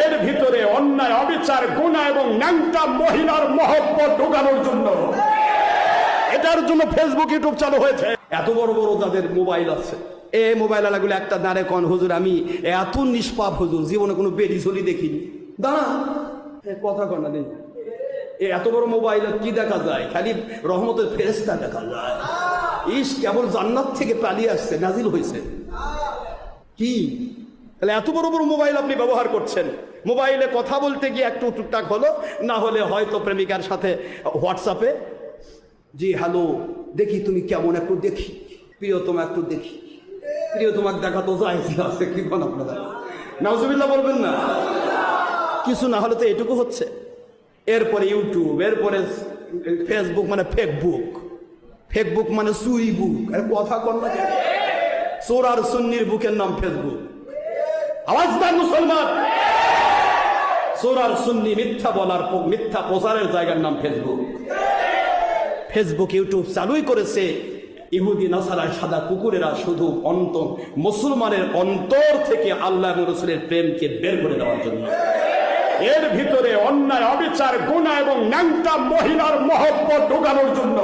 এর ভিতরে অন্যায়, অবিচার, গুনাহ এবং ন্যাংটা মহিলার মহব্বত ঢোকানোর জন্য, এটার জন্য ফেসবুক, ইউটিউব চালু হয়েছে। এত বড় বড় যাদের মোবাইল আছে, এই মোবাইল আলাগুলো একটা দাঁড়ে কন, হুজুর আমি এত নিষ্পাপ হুজুর, জীবনে কোনো বেরি ঝুলি দেখিনি। দাঁড়া, কথা কনা নেই। এত বড় মোবাইল কি দেখা যায়? খালি রহমতের ফেরেশতা দেখা যায়। ইস, কেবল জান্নাত থেকে পালিয়ে আসছে, নাজিল হয়েছে। কি তাহলে এত বড় বড় মোবাইল আপনি ব্যবহার করছেন, মোবাইলে কথা বলতে গিয়ে একটু টুকটাক হলো, না হলে হয়তো প্রেমিকার সাথে হোয়াটসঅ্যাপে, জি হ্যালো, দেখি তুমি কেমন, একটু দেখি প্রিয়তমা, একটু দেখি প্রিয়তমাক দেখা তো যায় আছে কি কোন আপনারা নাউজুবিল্লাহ বলবেন না? কিছু না হলে তো এটুকু হচ্ছে। এরপরে ইউটিউব, এরপরে ফেসবুক, মানে ফেকবুক, ফেকবুক মানে সুই বুক। কথা কন না, চোর আর সুন্নির বুকের নাম ফেসবুক। আওয়াজ দেন মুসলমান, চোর আর সুন্নি মিথ্যা বলার, মিথ্যা প্রচারের জায়গার নাম ফেসবুক। ফেসবুক ইউটিউব চালুই করেছে ইহুদি নাসারার সাদা কুকুরেরা, শুধু মুসলমানের অন্তর থেকে আল্লাহ এবং রাসূলের প্রেমকে বের করে দেওয়ার জন্য। এর ভিতরে অন্যায়, অবিচার, গুনাহ এবং ন্যাংটা মহিলার মহব্বত ঢোকানোর জন্য,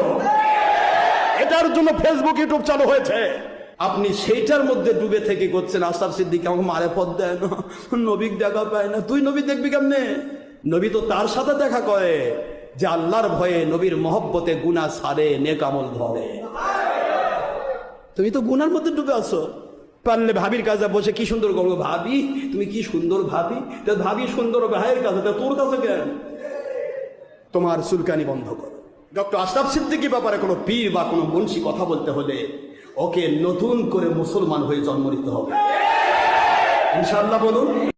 এটার জন্য ফেসবুক ইউটিউব চালু হয়েছে। আপনি সেইটার মধ্যে ডুবে থেকে করছেন, আশরাফ সিদ্দিকী আমাকে মারেফত দেয় না, নবীকে দেখা পায় না। তুই নবী দেখবি কেমনে? নবী তো তার সাথে দেখা করে যে আল্লাহর ভয়ে, নবীর মহব্বতে গুনাহ ছাড়ে, নেক আমল ধরে। তুমি তো গুনার মধ্যে ডুবে আছো। পারলে ভাবির কাছে বসে কি সুন্দর গল্প, ভাবি তুমি কি সুন্দর, ভাবি তা ভাবি সুন্দর ভাইয়ের কাছে, তা তোর কাছে কেন? তোমার চুলকানি বন্ধ করো। ডক্টর আশরাফ সিদ্দিকী ব্যাপারে কোনো পীর বা কোনো মুন্সি কথা বলতে হলে ওকে নতুন করে মুসলমান হয়ে জন্ম নিতে হবে, ইনশাআল্লাহ বলুন।